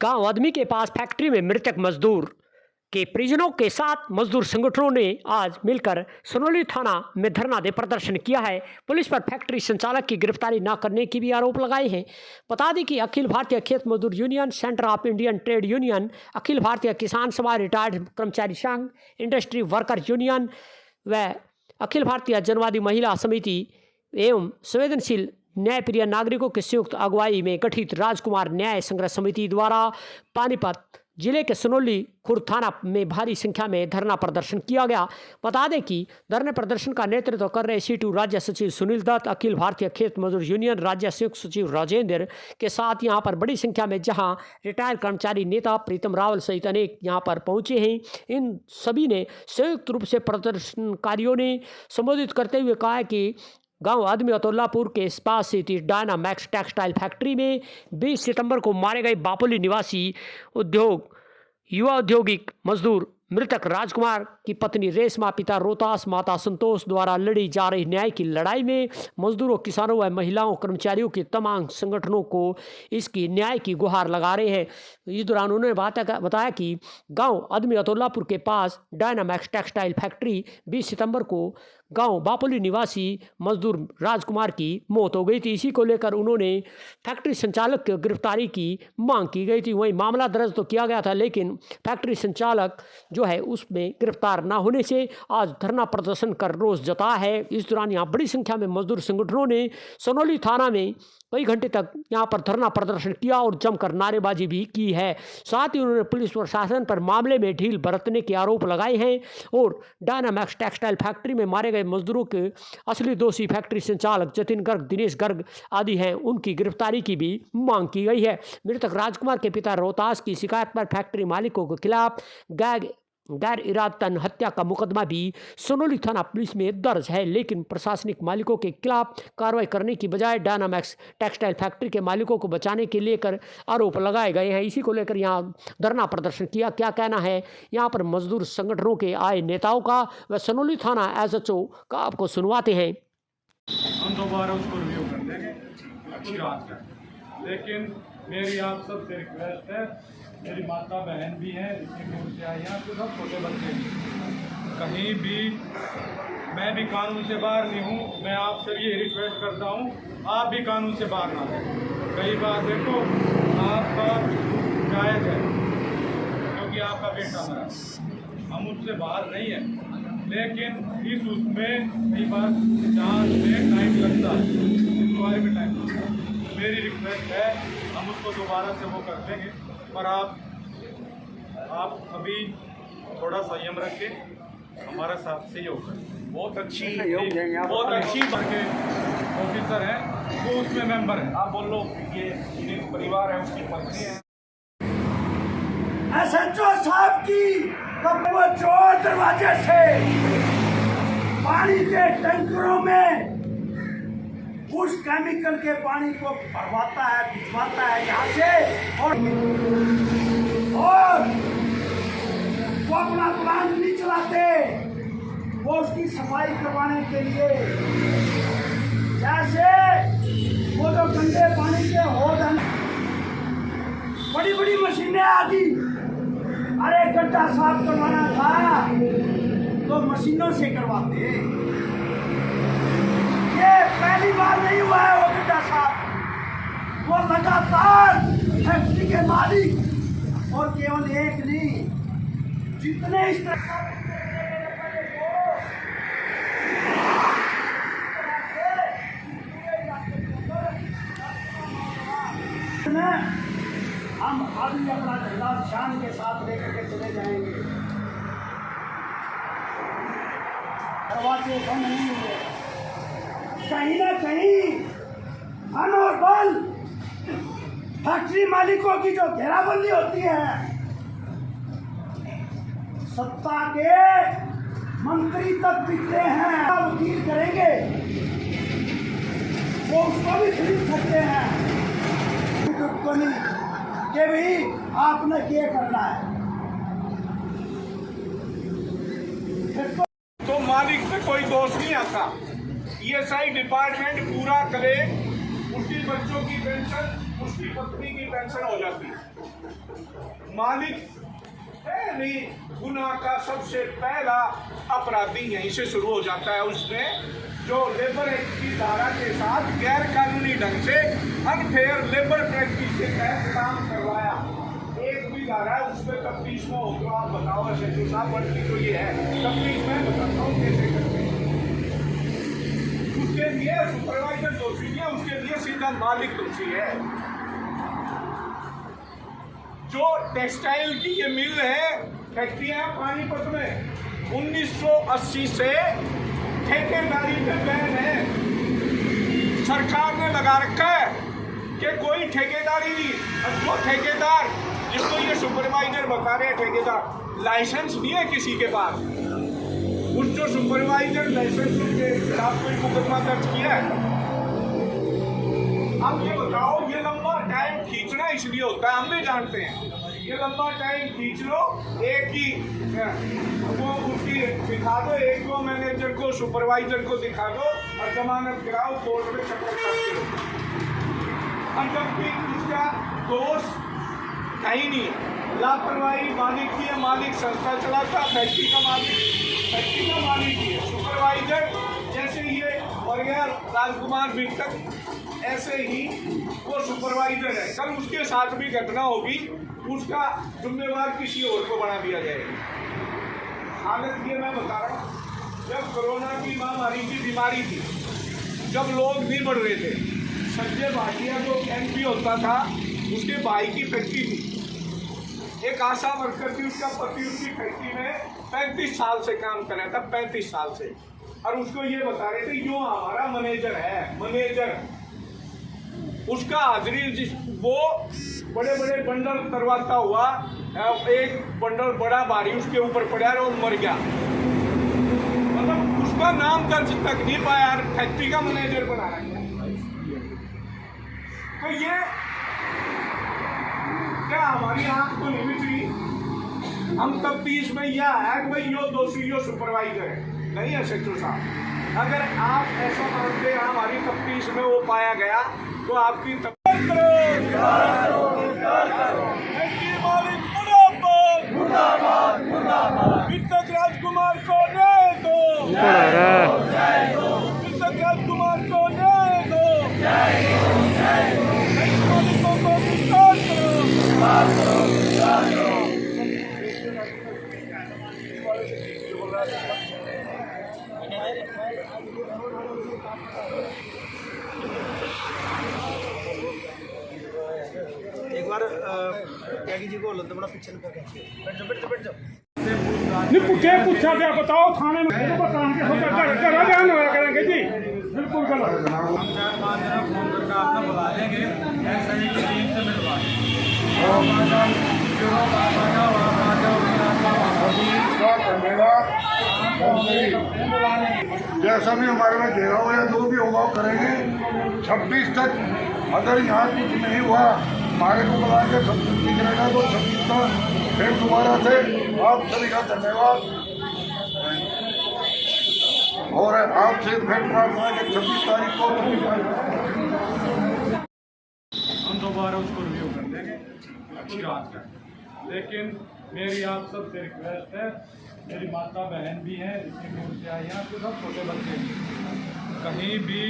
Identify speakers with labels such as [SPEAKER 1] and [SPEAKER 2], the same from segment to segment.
[SPEAKER 1] गांव आदमी के पास फैक्ट्री में मृतक मजदूर के परिजनों के साथ मजदूर संगठनों ने आज मिलकर सोनोली थाना में धरना दे प्रदर्शन किया है। पुलिस पर फैक्ट्री संचालक की गिरफ्तारी न करने की भी आरोप लगाए हैं। बता दें कि अखिल Bharatiya Khet Mazdoor union, centre of Indian trade union, Akhil Bharatiya Kisan सभा, रिटायर्ड कर्मचारी संघ, इंडस्ट्री वर्कर यूनियन व अखिल भारतीय जनवादी महिला समिति एवं संवेदनशील न्यायप्रिय नागरिकों के संयुक्त अगुवाई में गठित राजकुमार न्याय संग्रह समिति द्वारा पानीपत जिले के सोनोली खुर्द थाना में भारी संख्या में धरना प्रदर्शन किया गया। बता दें कि धरने प्रदर्शन का नेतृत्व कर रहे C2 राज्य सचिव सुनील दत्त, अखिल भारतीय खेत मजदूर यूनियन राज्य संयुक्त सचिव राजेंद्र के साथ यहां पर बड़ी संख्या में जहां रिटायर्ड कर्मचारी नेता प्रीतम रावल सहित अनेक यहां पर पहुंचे हैं। इन सभी ने संयुक्त रूप से प्रदर्शनकारियों ने संबोधित करते हुए कहा कि गांव आदमी अतुल्लापुर के पास स्थित डायनामैक्स टेक्सटाइल फैक्ट्री में 20 सितंबर को मारे गए बापोली निवासी युवा औद्योगिक मजदूर मृतक राजकुमार की पत्नी रेशमा, पिता रोहतास, माता संतोष द्वारा लड़ी जा रही न्याय की लड़ाई में मजदूरों, किसानों व महिलाओं, कर्मचारियों के तमाम संगठनों को इसकी न्याय की गुहार लगा रहे हैं। इस दौरान उन्होंने बताया कि गांव आदमी अतुल्लापुर के पास डायनामैक्स टेक्सटाइल फैक्ट्री 20 सितंबर को गांव बापोली निवासी मजदूर राजकुमार की मौत हो गई थी। इसी को लेकर उन्होंने फैक्ट्री संचालक की गिरफ्तारी की मांग की गई थी। वहीं मामला दर्ज तो किया गया था, लेकिन फैक्ट्री संचालक जो है उसमें गिरफ्तार न होने से आज धरना प्रदर्शन कर रोष जताया है। इस दौरान यहाँ बड़ी संख्या में मजदूर संगठनों ने सोनोली थाना में कई घंटे तक यहाँ पर धरना प्रदर्शन किया और जमकर नारेबाजी भी की है। साथ ही उन्होंने पुलिस प्रशासन पर मामले में ढील बरतने के आरोप लगाए हैं और डायनामैक्स टेक्सटाइल फैक्ट्री में मारे गए मजदूरों के असली दोषी फैक्ट्री संचालक जतिन गर्ग, दिनेश गर्ग आदि हैं, उनकी गिरफ्तारी की भी मांग की गई है। मृतक राजकुमार के पिता रोहतास की शिकायत पर फैक्ट्री मालिकों के खिलाफ गैर इरादतन हत्या का मुकदमा भी सोनोली थाना पुलिस में दर्ज है, लेकिन प्रशासनिक मालिकों के खिलाफ कार्रवाई करने की बजाय डायनामैक्स टेक्सटाइल फैक्ट्री के मालिकों को बचाने के लेकर आरोप लगाए गए हैं। इसी को लेकर यहाँ धरना प्रदर्शन किया। क्या कहना है यहाँ पर मजदूर संगठनों के आए नेताओं का व सोनोली थाना SHO का, आपको सुनवाते हैं।
[SPEAKER 2] हम दोबारा उसको रिव्यू कर देंगे अच्छी बात है, लेकिन मेरी आप सबसे रिक्वेस्ट है, मेरी माता बहन भी हैं, इतनी दूर से आई हैं, तो सब छोटे बच्चे भी, कहीं भी मैं भी कानून से बाहर नहीं हूँ। मैं आपसे ये रिक्वेस्ट करता हूँ, आप भी कानून से बाहर ना जाए। कई बार देखो आपका जायज़ है क्योंकि आपका बेटा मरा, हम उससे बाहर नहीं हैं, लेकिन इस उसमें कई बार जांच में टाइम लगता है, इंक्वायरी में टाइम लगता है। मेरी रिक्वेस्ट है, हम उसको दोबारा से वो कर देंगे, पर आप अभी थोड़ा संयम रखें, हमारा साथ से योग करें। बहुत अच्छी बात के ऑफिसर हैं, वो उसमें मेंबर हैं। आप बोल लो ये परिवार है, उसकी पत्नी है।
[SPEAKER 3] SHO साहब की तब वो चोर दरवाजे से पानी के टैंकरों में उस केमिकल के पानी को भरवाता है, भिजवाता है यहाँ से, और वो अपना प्लांट नहीं चलाते, वो उसकी सफाई करवाने के लिए जैसे वो जो गंदे पानी के होद हैं, बड़ी बड़ी मशीनें आदि, अरे गड्ढा साफ करवाना था तो मशीनों से करवाते। ये पहली बार नहीं हुआ है वो गड्ढा साफ, वो लगातार फैक्ट्री के मालिक और केवल एक नहीं, जितने इस तरह हम अभी अपना झंडा शान के साथ लेकर के चले जाएंगे। दरवाजे बंद नहीं हुए, कहीं ना कहीं धन और बल फैक्ट्री मालिकों की जो घेराबंदी होती है, सत्ता के मंत्री तक बिकते हैं, वकील करेंगे वो उसको भी खरीद सकते हैं कि भी आपने क्या करना है।
[SPEAKER 2] तो मालिक पे कोई दोष नहीं आता, ESI डिपार्टमेंट पूरा करे, उसकी बच्चों की पेंशन, उसकी पत्नी की पेंशन हो जाती है।
[SPEAKER 4] मालिक पहली गुनाह का सबसे पहला अपराधी यहीं से शुरू हो जाता है। उसने जो लेबर एक्ट की धारा के साथ गैर कानूनी ढंग से अनफेयर लेबर प्रैक्टिस के तहत काम करवाया। एक भी धारा है उस पर तफ्तीश में हो तो आप बताओ एसएचओ साहब, बढ़ती तो ये है तफ्तीश में बताता हूँ कैसे करते हैं। उसके लिए सुपरवाइजर दोषी है, उसके लिए सीधा मालिक दोषी है। जो टेक्सटाइल की ये मिल है, फैक्ट्रियां हैं पानीपत में, 1980 से ठेकेदारी पे बैन है। सरकार ने लगा रखा है कि कोई ठेकेदारी नहीं। वो ठेकेदार जिसको ये सुपरवाइजर बता रहे हैं, ठेकेदार लाइसेंस नहीं है किसी के पास। उस जो सुपरवाइजर लाइसेंस के खिलाफ कोई मुकदमा दर्ज किया है। अब ये बताओ, ये लंबा टाइम खींचना इसलिए होता है, हम भी जानते हैं। ये लंबा टाइम खींच लो, एक ही वो उसकी दिखा दो, एक दो मैनेजर को सुपरवाइजर को दिखा दो और जमानत गिराओ, कोर्ट में चक्कर करते हो। और जबकि उसका दोष कहीं नहीं है, लापरवाही मालिक की है। मालिक संस्था चलाता, फैक्ट्री का मालिक ही है। सुपरवाइजर जैसे ये और यार राजकुमार भी तक ऐसे ही वो सुपरवाइजर है। कल उसके साथ भी घटना होगी, उसका जिम्मेवार किसी और को बना दिया जाएगा। हालत ये मैं बता रहा हूँ, जब कोरोना की महामारी की बीमारी थी, जब लोग नहीं बढ़ रहे थे, संजय भाटिया जो MP होता था, उसके भाई की फैक्ट्री थी। एक आशा वर्कर थी, उसका पति उसकी फैक्ट्री में 35 साल से काम कर रहा था, 35 साल से। और उसको ये बता रहे थे, यो हमारा मैनेजर है, मैनेजर। उसका हाजिरी वो बड़े बड़े बंडल करवाता हुआ, एक बंडल बड़ा भारी उसके ऊपर पड़ा और मर गया। मतलब उसका नाम दर्ज तक नहीं पाया, फैक्ट्री का मैनेजर बना रहा है। तो ये क्या हमारी आंख तो नहीं थी? हम तफ्तीश में यह है कि भाई यो दोषी, यो सुपरवाइजर है, नहीं है एसएचओ साहब। अगर आप ऐसा मानते हैं हमारी तफ्तीश में वो पाया गया, तो आपकी तफ्तीश करो। वित्तक राजकुमार को न्याय दो, वित्तक राजकुमार को न्याय दो, मालिकों को गिरफ्तार करो।
[SPEAKER 5] एक बार त्यागी जी को बोलो तो बड़ा पीछे बैठ जाओ।
[SPEAKER 2] नहीं पूछा क्या बताओ, थाने में बताएंगे, ध्यान होया करेंगे जी, बिल्कुल गलत। हम 4-5 जरा फोन करके आपको बुला लेंगे, SI की टीम से मिलवा
[SPEAKER 6] जैसा भी हमारे में घेरा हो या जो भी होगा वो करेंगे। 26 तक अगर यहाँ कुछ नहीं हुआ, हमारे को बुलाएंगे, सब कुछ ठीक रहेगा तो 26 तक फिर दोबारा से आप सभी का धन्यवाद। और आपसे फिर प्रार्थना है कि 26 तारीख को
[SPEAKER 2] हम दोबारा उसको रिव्यू कर देंगे, अच्छी रात का। लेकिन मेरी आप सबसे रिक्वेस्ट है, मेरी माता बहन भी हैं, इतनी दूर से आई हैं, तो सब छोटे बच्चे हैं। कहीं भी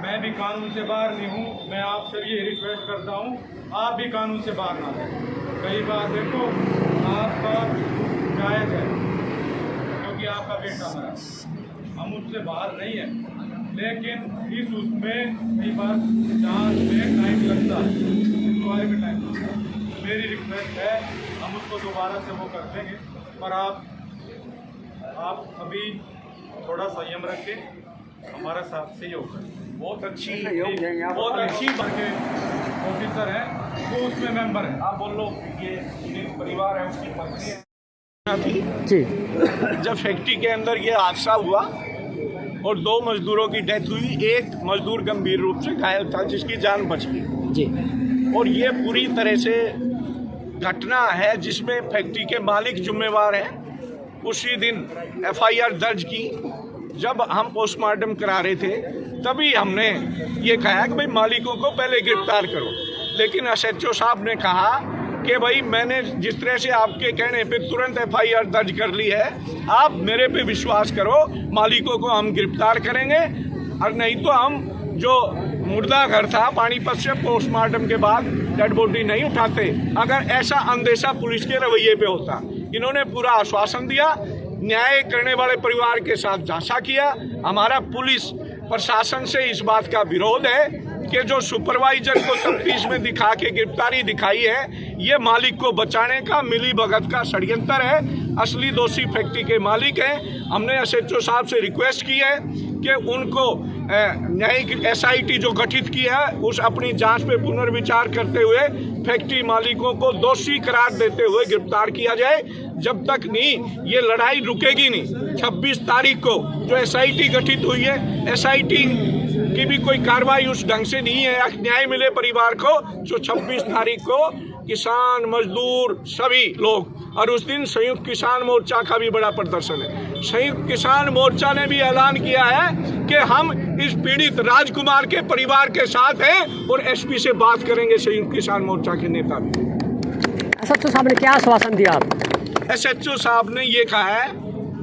[SPEAKER 2] मैं भी कानून से बाहर नहीं हूँ, मैं आपसे ये रिक्वेस्ट करता हूँ, आप भी कानून से बाहर ना जाए। कई बार देखो आपका जायज़ है क्योंकि आपका बेटा मरा, हम उससे बाहर नहीं है, लेकिन इस उसमें कई बार जांच में टाइम लगता है, इंक्वायरी में टाइम लगता है। मेरी रिक्वेस्ट है, हम उसको दोबारा से वो कर देंगे, पर आप अभी थोड़ा संयम रखें, हमारा साथ सहयोग करें। बहुत अच्छी बात के ऑफिसर है, वो उसमें मेंबर है। आप बोल लो, ये परिवार है, उसकी पत्नी है
[SPEAKER 1] जी।
[SPEAKER 4] जब फैक्ट्री के अंदर ये हादसा हुआ और 2 मजदूरों की डेथ हुई, एक मजदूर गंभीर रूप से घायल था जिसकी जान बच गई
[SPEAKER 1] जी।
[SPEAKER 4] और ये पूरी तरह से घटना है जिसमें फैक्ट्री के मालिक जिम्मेवार हैं। उसी दिन FIR दर्ज की। जब हम पोस्टमार्टम करा रहे थे तभी हमने ये कहा कि भाई मालिकों को पहले गिरफ्तार करो, लेकिन एसएचओ साहब ने कहा कि भाई मैंने जिस तरह से आपके कहने पे तुरंत एफआईआर दर्ज कर ली है, आप मेरे पे विश्वास करो, मालिकों को हम गिरफ्तार करेंगे और नहीं तो हम जो मुर्दा घर था पानीपत से पोस्टमार्टम के बाद डेड बॉडी नहीं उठाते। अगर ऐसा अंदेशा पुलिस के रवैये पे होता, इन्होंने पूरा आश्वासन दिया, न्याय करने वाले परिवार के साथ झांसा किया। हमारा पुलिस प्रशासन से इस बात का विरोध है कि जो सुपरवाइजर को तफ्तीश में दिखा के गिरफ्तारी दिखाई है, ये मालिक को बचाने का मिली भगत का षड्यंत्र है। असली दोषी फैक्ट्री के मालिक हैं। हमने एसएचओ साहब से रिक्वेस्ट की है कि उनको न्यायिक एसआईटी जो गठित की है उस अपनी जांच पे पुनर्विचार करते हुए फैक्ट्री मालिकों को दोषी करार देते हुए गिरफ्तार किया जाए। जब तक नहीं ये लड़ाई रुकेगी नहीं। 26 तारीख को जो एसआईटी गठित हुई है, एसआईटी की भी कोई कार्रवाई उस ढंग से नहीं है, न्याय मिले परिवार को। जो 26 तारीख को किसान मजदूर सभी लोग, और उस दिन संयुक्त किसान मोर्चा का भी बड़ा प्रदर्शन है। संयुक्त किसान मोर्चा ने भी ऐलान किया है कि हम इस पीड़ित राजकुमार के परिवार के साथ हैं और एसपी से बात करेंगे। संयुक्त किसान मोर्चा के नेता भी।
[SPEAKER 1] एसएचओ साहब ने क्या आश्वासन दिया?
[SPEAKER 4] एसएचओ साहब ने ये कहा है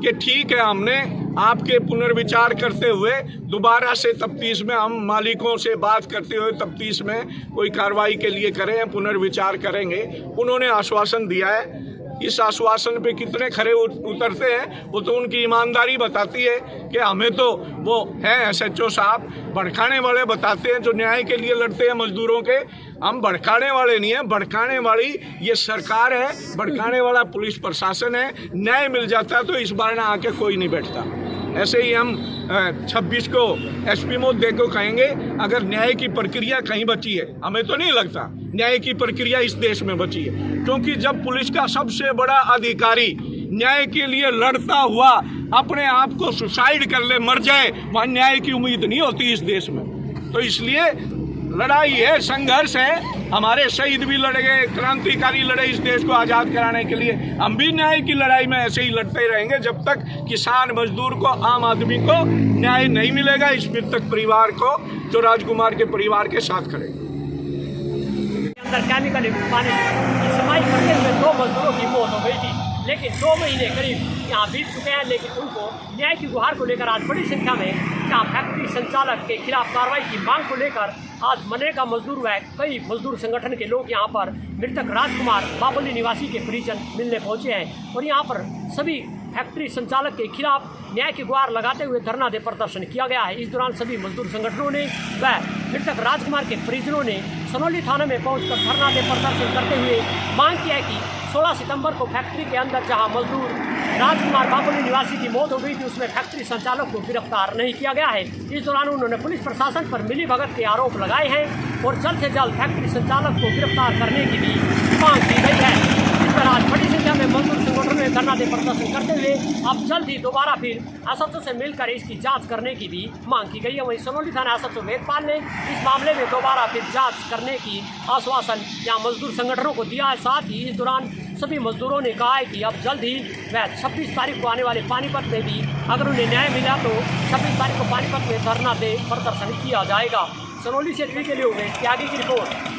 [SPEAKER 4] कि ठीक है, हमने आपके पुनर्विचार करते हुए दोबारा से तफ्तीश में हम मालिकों से बात करते हुए तफ्तीश में कोई कार्रवाई के लिए करें, पुनर्विचार करेंगे। उन्होंने आश्वासन दिया है। इस आश्वासन पे कितने खरे उतरते हैं वो तो उनकी ईमानदारी बताती है कि हमें तो वो हैं एसएचओ साहब भड़काने वाले बताते हैं, जो न्याय के लिए लड़ते हैं मजदूरों के। हम भड़काने वाले नहीं हैं, भड़काने वाली ये सरकार है, भड़काने वाला पुलिस प्रशासन है। न्याय मिल जाता तो इस बार ना आके कोई नहीं बैठता। ऐसे ही हम 26 को एसपी महोदय को कहेंगे, अगर न्याय की प्रक्रिया कहीं बची है, हमें तो नहीं लगता न्याय की प्रक्रिया इस देश में बची है, क्योंकि जब पुलिस का सबसे बड़ा अधिकारी न्याय के लिए लड़ता हुआ अपने आप को सुसाइड कर ले, मर जाए, वहाँ न्याय की उम्मीद नहीं होती इस देश में। तो इसलिए लड़ाई है, संघर्ष है। हमारे शहीद भी लड़ गए, क्रांतिकारी लड़े इस देश को आज़ाद कराने के लिए। हम भी न्याय की लड़ाई में ऐसे ही लड़ते रहेंगे जब तक किसान मजदूर को, आम आदमी को न्याय नहीं मिलेगा, इस मृतक परिवार को जो राजकुमार के परिवार के साथ खड़े।
[SPEAKER 1] अंदर केमिकल पानी इस्तेमाल करते हुए 2 मजदूरों की मौत हो गई थी, लेकिन 2 महीने करीब यहाँ बीत चुके हैं, लेकिन उनको न्याय की गुहार को लेकर आज बड़ी संख्या में यहाँ फैक्ट्री संचालक के खिलाफ कार्रवाई की मांग को लेकर आज मनरेगा मजदूर व कई मजदूर संगठन के लोग यहाँ पर मृतक राजकुमार बाबोली निवासी के परिजन मिलने पहुँचे हैं और यहाँ पर सभी फैक्ट्री संचालक के खिलाफ न्याय की गुहार लगाते हुए धरना दे प्रदर्शन किया गया है। इस दौरान सभी मजदूर संगठनों ने व मृतक राजकुमार के परिजनों ने सनौली थाने में पहुंचकर धरना दे प्रदर्शन करते हुए मांग किया है कि 16 सितंबर को फैक्ट्री के अंदर जहां मजदूर राजकुमार बाबोली निवासी की मौत हो गई थी, उसमें फैक्ट्री संचालक को गिरफ्तार नहीं किया गया है। इस दौरान उन्होंने पुलिस प्रशासन पर मिलीभगत के आरोप लगाए हैं और जल्द से जल्द फैक्ट्री संचालक को गिरफ्तार करने की भी मांग की गई है। इस पर आज बड़ी संख्या में मजदूर संगठनों ने धरना दे प्रदर्शन करते हुए अब जल्द ही दोबारा फिर एसएचओ से मिलकर इसकी जांच करने की भी मांग की गई है। वहीं सनौली थाना एसएचओ वेदपाल ने इस मामले में दोबारा फिर जांच करने की आश्वासन यहाँ मजदूर संगठनों को दिया है। साथ ही इस दौरान सभी मजदूरों ने कहा है कि अब जल्द ही वह 26 तारीख को आने वाले पानीपत में भी अगर उन्हें न्याय मिला तो 26 तारीख को पानीपत में धरना दे प्रदर्शन किया जाएगा। सनौली से के लिए हुए त्यागी की रिपोर्ट।